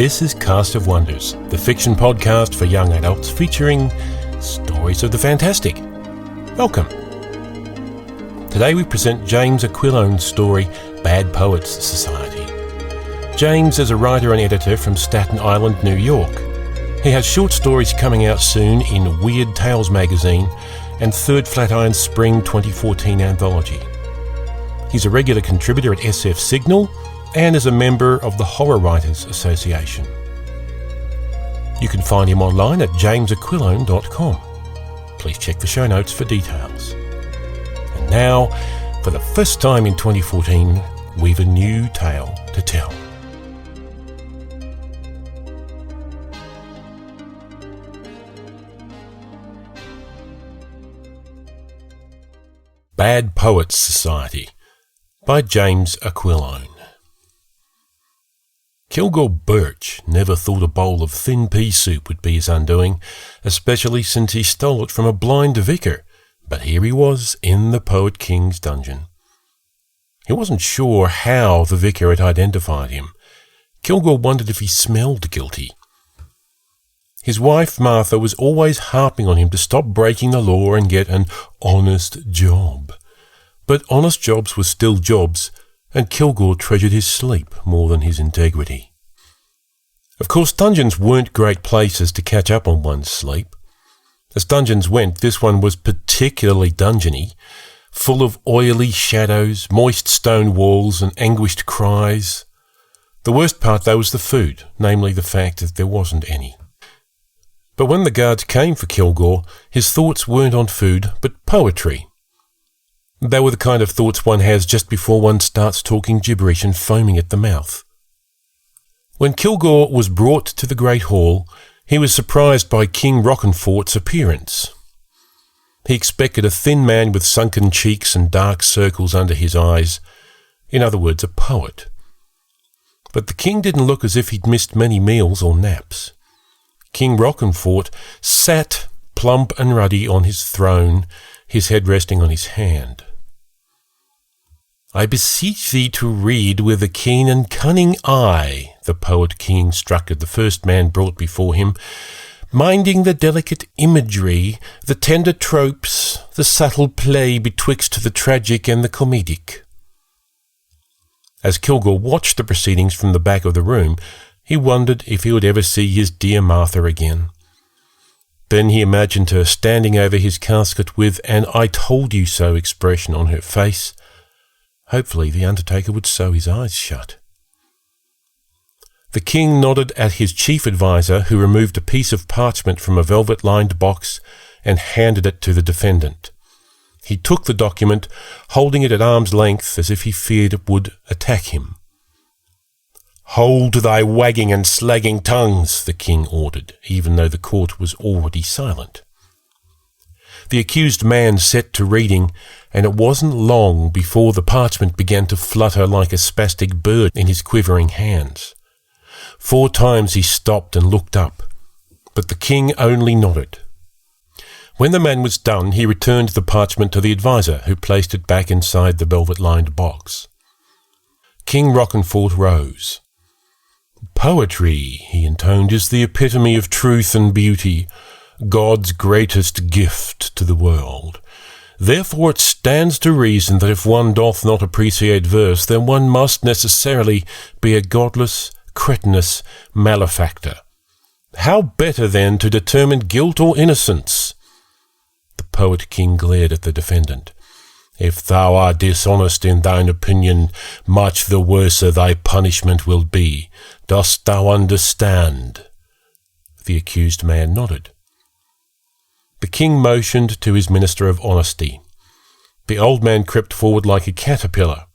This is Cast of Wonders, the fiction podcast for young adults featuring stories of the fantastic. Welcome. Today we present James Aquilone's story, Bad Poets Society. James is a writer and editor from Staten Island, New York. He has short stories coming out soon in Weird Tales magazine and Third Flatiron Spring 2014 anthology. He's a regular contributor at SF Signal and is a member of the Horror Writers Association. You can find him online at jamesaquilone.com. Please check the show notes for details. And now, for the first time in 2014, we've a new tale to tell. Bad Poets Society by James Aquilone. Kilgore Birch never thought a bowl of thin pea soup would be his undoing, especially since he stole it from a blind vicar, but here he was in the Poet King's dungeon. He wasn't sure how the vicar had identified him. Kilgore wondered if he smelled guilty. His wife, Martha, was always harping on him to stop breaking the law and get an honest job. But honest jobs were still jobs, and Kilgore treasured his sleep more than his integrity. Of course, dungeons weren't great places to catch up on one's sleep. As dungeons went, this one was particularly dungeony, full of oily shadows, moist stone walls, and anguished cries. The worst part, though, was the food, namely the fact that there wasn't any. But when the guards came for Kilgore, his thoughts weren't on food, but poetry. They were the kind of thoughts one has just before one starts talking gibberish and foaming at the mouth. When Kilgore was brought to the Great Hall, he was surprised by King Rockenfort's appearance. He expected a thin man with sunken cheeks and dark circles under his eyes, in other words, a poet. But the king didn't look as if he'd missed many meals or naps. King Rockenfort sat plump and ruddy on his throne, his head resting on his hand. "I beseech thee to read with a keen and cunning eye," the poet king instructed the first man brought before him, "minding the delicate imagery, the tender tropes, the subtle play betwixt the tragic and the comedic." As Kilgore watched the proceedings from the back of the room, he wondered if he would ever see his dear Martha again. Then he imagined her standing over his casket with an "I told you so" expression on her face. Hopefully the undertaker would sew his eyes shut. The king nodded at his chief adviser, who removed a piece of parchment from a velvet-lined box and handed it to the defendant. He took the document, holding it at arm's length as if he feared it would attack him. "Hold thy wagging and slagging tongues," the king ordered, even though the court was already silent. The accused man set to reading, and it wasn't long before the parchment began to flutter like a spastic bird in his quivering hands. 4 times he stopped and looked up, but the king only nodded. When the man was done, he returned the parchment to the adviser, who placed it back inside the velvet-lined box. King Rockenfort rose. "Poetry," he intoned, "is the epitome of truth and beauty, God's greatest gift to the world. Therefore it stands to reason that if one doth not appreciate verse, then one must necessarily be a godless, cretinous malefactor. How better, then, to determine guilt or innocence?" The poet king glared at the defendant. "If thou art dishonest in thine opinion, much the worser thy punishment will be. Dost thou understand?" The accused man nodded. The king motioned to his minister of honesty. The old man crept forward like a caterpillar.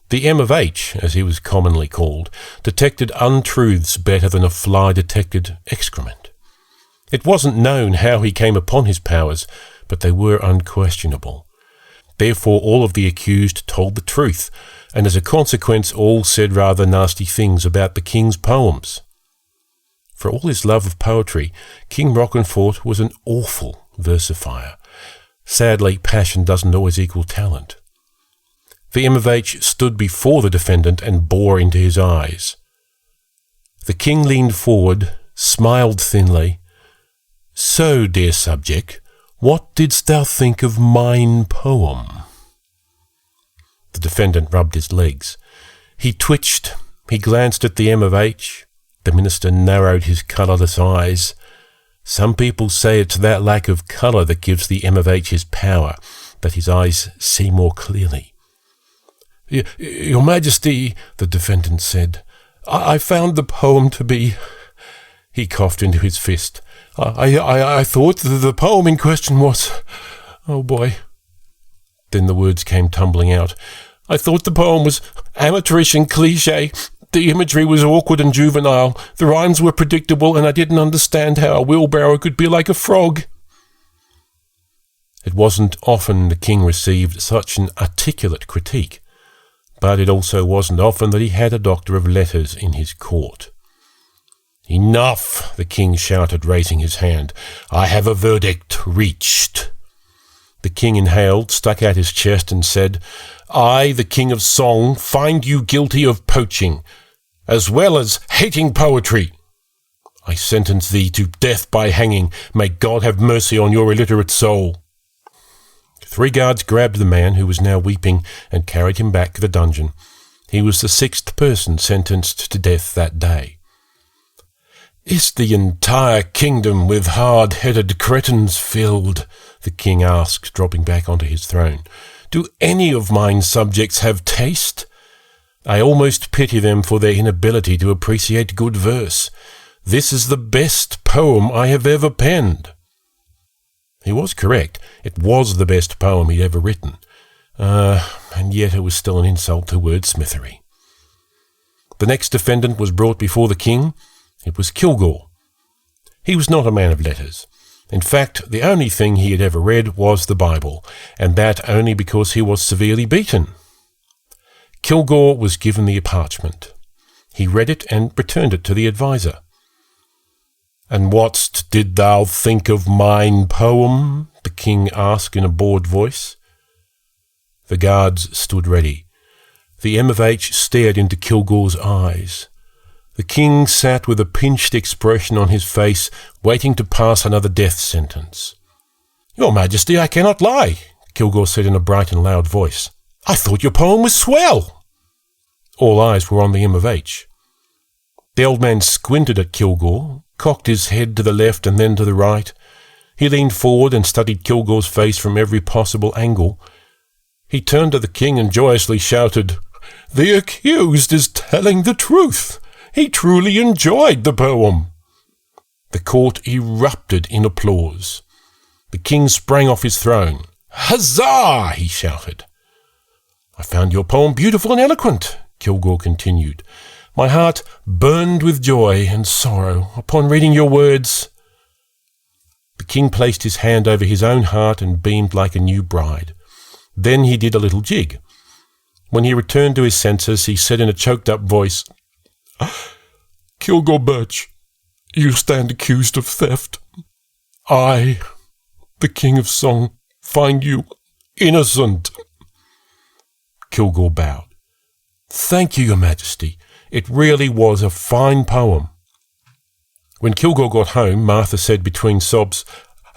The M of H, as he was commonly called, detected untruths better than a fly detected excrement. It wasn't known how he came upon his powers, but they were unquestionable. Therefore all of the accused told the truth, and as a consequence all said rather nasty things about the king's poems. For all his love of poetry, King Rockenfort was an awful versifier. Sadly, passion doesn't always equal talent. The M of H stood before the defendant and bore into his eyes. The king leaned forward, smiled thinly. "So, dear subject, what didst thou think of mine poem?" The defendant rubbed his legs. He twitched. He glanced at the M of H. The minister narrowed his colourless eyes. Some people say it's that lack of colour that gives the M of H his power, that his eyes see more clearly. Your Majesty," the defendant said, I found the poem to be—" He coughed into his fist. I thought the poem in question was— Oh boy. Then the words came tumbling out. "I thought the poem was amateurish and cliché. The imagery was awkward and juvenile. The rhymes were predictable, and I didn't understand how a wheelbarrow could be like a frog." It wasn't often the king received such an articulate critique, but it also wasn't often that he had a doctor of letters in his court. "Enough!" the king shouted, raising his hand. "I have a verdict reached." The king inhaled, stuck out his chest, and said, "I, the king of song, find you guilty of poaching, as well as hating poetry. I sentence thee to death by hanging. May God have mercy on your illiterate soul." 3 guards grabbed the man, who was now weeping, and carried him back to the dungeon. He was the 6th person sentenced to death that day. "Is the entire kingdom with hard-headed cretins filled?" the king asked, dropping back onto his throne. "Do any of mine subjects have taste? I almost pity them for their inability to appreciate good verse. This is the best poem I have ever penned." He was correct. It was the best poem he'd ever written. And yet it was still an insult to wordsmithery. The next defendant was brought before the king. It was Kilgore. He was not a man of letters. In fact, the only thing he had ever read was the Bible, and that only because he was severely beaten. Kilgore was given the parchment. He read it and returned it to the adviser. "And what did thou think of mine poem?" the king asked in a bored voice. The guards stood ready. The M of H stared into Kilgore's eyes. The king sat with a pinched expression on his face, waiting to pass another death sentence. "Your Majesty, I cannot lie," Kilgore said in a bright and loud voice. "I thought your poem was swell." All eyes were on the M of H. The old man squinted at Kilgore, cocked his head to the left and then to the right. He leaned forward and studied Kilgore's face from every possible angle. He turned to the king and joyously shouted, "The accused is telling the truth. He truly enjoyed the poem." The court erupted in applause. The king sprang off his throne. "Huzzah!" he shouted. "I found your poem beautiful and eloquent," Kilgore continued. "My heart burned with joy and sorrow upon reading your words." The king placed his hand over his own heart and beamed like a new bride. Then he did a little jig. When he returned to his senses, he said in a choked-up voice, "Kilgore Birch, you stand accused of theft. I, the king of song, find you innocent." Kilgore bowed. "Thank you, Your Majesty. It really was a fine poem." When Kilgore got home, Martha said between sobs,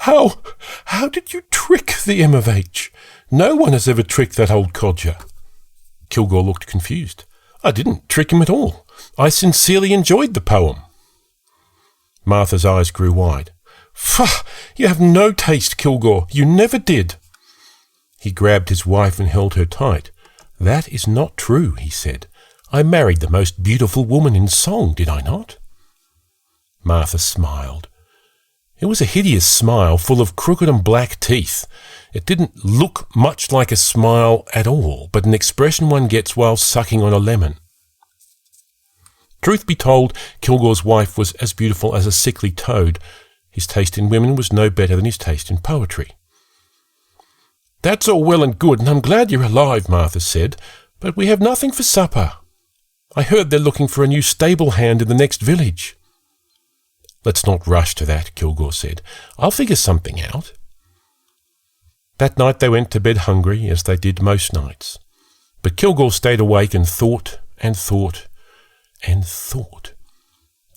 How did you trick the M of H? No one has ever tricked that old codger." Kilgore looked confused. "I didn't trick him at all. I sincerely enjoyed the poem." Martha's eyes grew wide. "Pah! You have no taste, Kilgore. You never did." He grabbed his wife and held her tight. "That is not true," he said. "I married the most beautiful woman in song, did I not?" Martha smiled. It was a hideous smile, full of crooked and black teeth. It didn't look much like a smile at all, but an expression one gets while sucking on a lemon. Truth be told, Kilgore's wife was as beautiful as a sickly toad. His taste in women was no better than his taste in poetry. "That's all well and good, and I'm glad you're alive," Martha said, "but we have nothing for supper. I heard they're looking for a new stable hand in the next village." "Let's not rush to that," Kilgore said. "I'll figure something out." That night they went to bed hungry, as they did most nights. But Kilgore stayed awake and thought and thought and thought.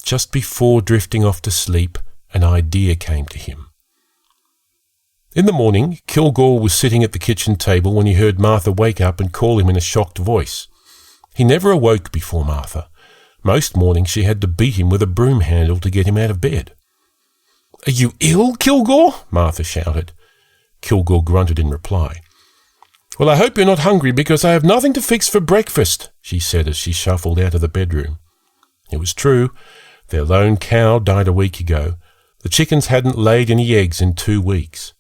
just before drifting off to sleep, an idea came to him. In the morning, Kilgore was sitting at the kitchen table when he heard Martha wake up and call him in a shocked voice. He never awoke before Martha. Most mornings she had to beat him with a broom handle to get him out of bed. "Are you ill, Kilgore?" Martha shouted. Kilgore grunted in reply. "Well, I hope you're not hungry because I have nothing to fix for breakfast," she said as she shuffled out of the bedroom. It was true. Their lone cow died a week ago. The chickens hadn't laid any eggs in 2 weeks.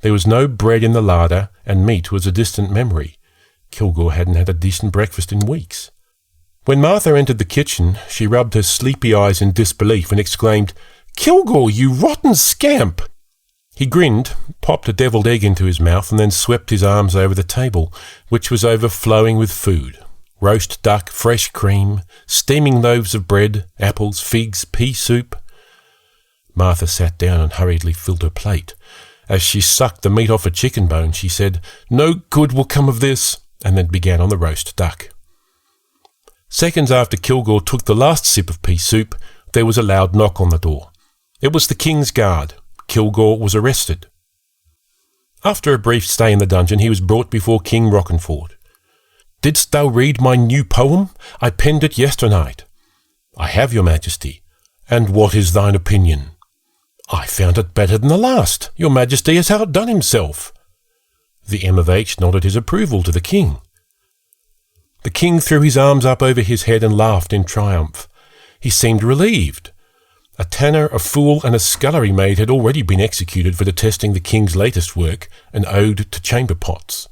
There was no bread in the larder, and meat was a distant memory. Kilgore hadn't had a decent breakfast in weeks. When Martha entered the kitchen, she rubbed her sleepy eyes in disbelief and exclaimed, "Kilgore, you rotten scamp!" He grinned, popped a deviled egg into his mouth, and then swept his arms over the table, which was overflowing with food. Roast duck, fresh cream, steaming loaves of bread, apples, figs, pea soup. Martha sat down and hurriedly filled her plate. As she sucked the meat off a chicken bone, she said, "No good will come of this," and then began on the roast duck. Seconds after Kilgore took the last sip of pea soup, there was a loud knock on the door. It was the King's Guard. Kilgore was arrested. After a brief stay in the dungeon, he was brought before King Rochonford. "Didst thou read my new poem? I penned it yesternight." "I have, your majesty." "And what is thine opinion?" "I found it better than the last. Your majesty has outdone himself." The M.of.H. nodded his approval to the king. The king threw his arms up over his head and laughed in triumph. He seemed relieved. A tanner, a fool, and a scullery maid had already been executed for detesting the king's latest work, an ode to chamber pots.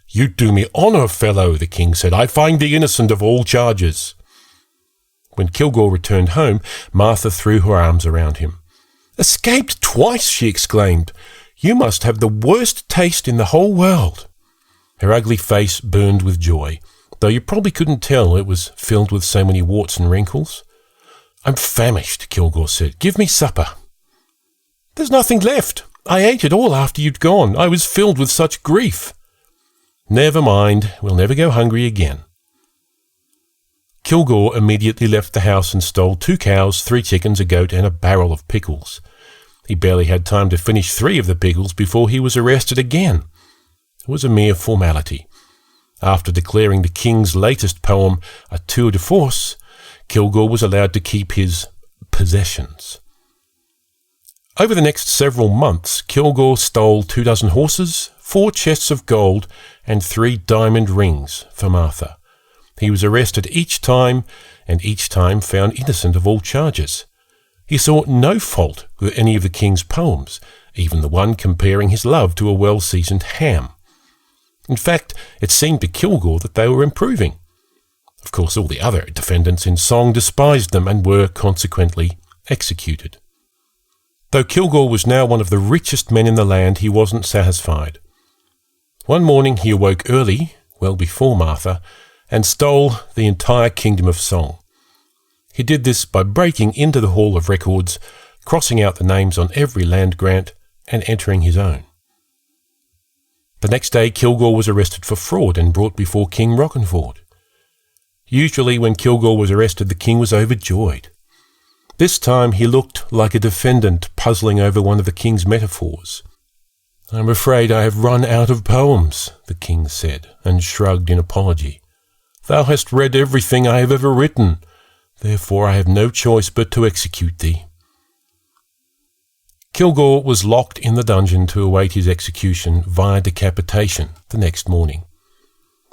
"You do me honour, fellow," the king said. "I find thee innocent of all charges." When Kilgore returned home, Martha threw her arms around him. "Escaped twice," she exclaimed. "You must have the worst taste in the whole world." Her ugly face burned with joy, though you probably couldn't tell it was filled with so many warts and wrinkles. "I'm famished," Kilgore said. "Give me supper." "There's nothing left. I ate it all after you'd gone. I was filled with such grief." "Never mind. We'll never go hungry again." Kilgore immediately left the house and stole 2 cows, 3 chickens, a goat, and a barrel of pickles. He barely had time to finish 3 of the pickles before he was arrested again. It was a mere formality. After declaring the king's latest poem a tour de force, Kilgore was allowed to keep his possessions. Over the next several months, Kilgore stole 24 horses, 4 chests of gold, and 3 diamond rings for Martha. He was arrested each time, and each time found innocent of all charges. He saw no fault with any of the king's poems, even the one comparing his love to a well-seasoned ham. In fact, it seemed to Kilgore that they were improving. Of course, all the other defendants in song despised them and were consequently executed. Though Kilgore was now one of the richest men in the land, he wasn't satisfied. One morning he awoke early, well before Martha, and stole the entire kingdom of song. He did this by breaking into the Hall of Records, crossing out the names on every land grant, and entering his own. The next day Kilgore was arrested for fraud and brought before King Rochonford. Usually when Kilgore was arrested, the king was overjoyed. This time he looked like a defendant puzzling over one of the king's metaphors. "I'm afraid I have run out of poems," the king said, and shrugged in apology. "Thou hast read everything I have ever written, therefore I have no choice but to execute thee." Kilgore was locked in the dungeon to await his execution via decapitation the next morning.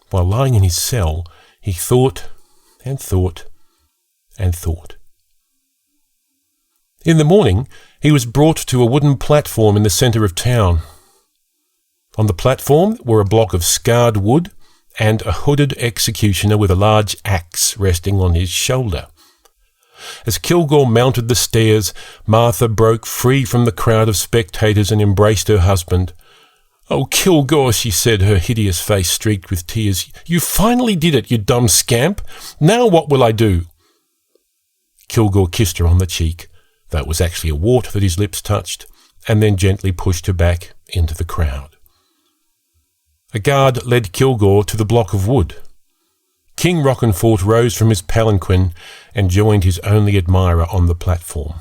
While lying in his cell, he thought and thought and thought. In the morning, he was brought to a wooden platform in the centre of town. On the platform were a block of scarred wood and a hooded executioner with a large axe resting on his shoulder. As Kilgore mounted the stairs, Martha broke free from the crowd of spectators and embraced her husband. "Oh, Kilgore," she said, her hideous face streaked with tears, "you finally did it, you dumb scamp. Now what will I do?" Kilgore kissed her on the cheek. That was actually a wart that his lips touched, and then gently pushed her back into the crowd. A guard led Kilgore to the block of wood. King Rockenfort rose from his palanquin and joined his only admirer on the platform.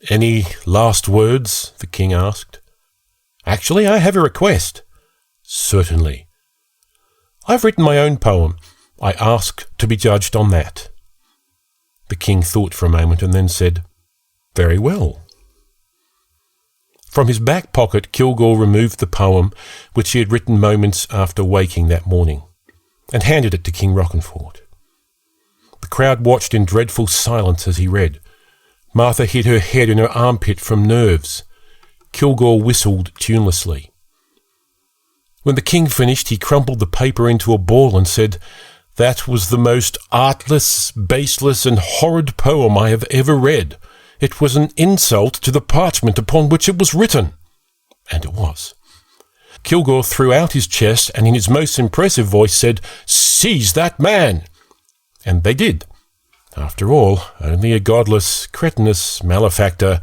"Any last words?" the king asked. "Actually, I have a request." "Certainly." "I've written my own poem. I ask to be judged on that." The king thought for a moment and then said, "Very well." From his back pocket, Kilgore removed the poem which he had written moments after waking that morning, and handed it to King Rockenfort. The crowd watched in dreadful silence as he read. Martha hid her head in her armpit from nerves. Kilgore whistled tunelessly. When the king finished, he crumpled the paper into a ball and said, "That was the most artless, baseless, and horrid poem I have ever read. It was an insult to the parchment upon which it was written." And it was. Kilgore threw out his chest and in his most impressive voice said, "Seize that man!" And they did. After all, only a godless, cretinous malefactor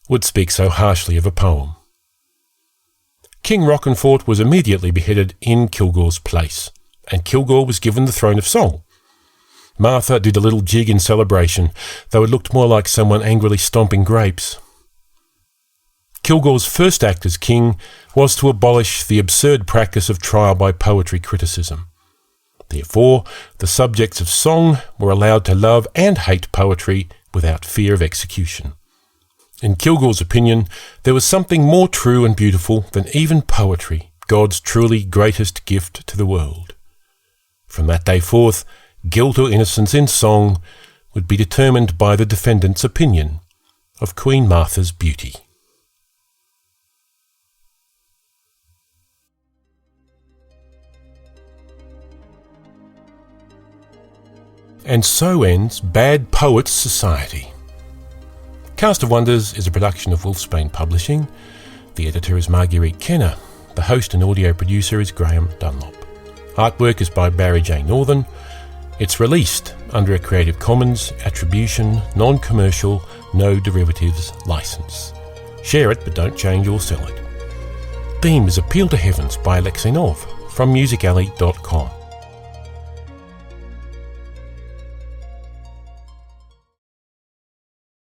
would speak so harshly of a poem. King Rockenfort was immediately beheaded in Kilgore's place, and Kilgore was given the throne of song. Martha did a little jig in celebration, though it looked more like someone angrily stomping grapes. Kilgore's first act as king was to abolish the absurd practice of trial by poetry criticism. Therefore, the subjects of song were allowed to love and hate poetry without fear of execution. In Kilgore's opinion, there was something more true and beautiful than even poetry, God's truly greatest gift to the world. From that day forth, guilt or innocence in song would be determined by the defendant's opinion of Queen Martha's beauty. And so ends Bad Poets Society. Cast of Wonders is a production of Wolfsbane Publishing. The editor is Marguerite Kenner. The host and audio producer is Graham Dunlop. Artwork is by Barry J. Northern. It's released under a Creative Commons Attribution, Non-Commercial, No Derivatives license. Share it, but don't change or sell it. Theme is Appeal to Heavens by Alexei Nov from musicalley.com.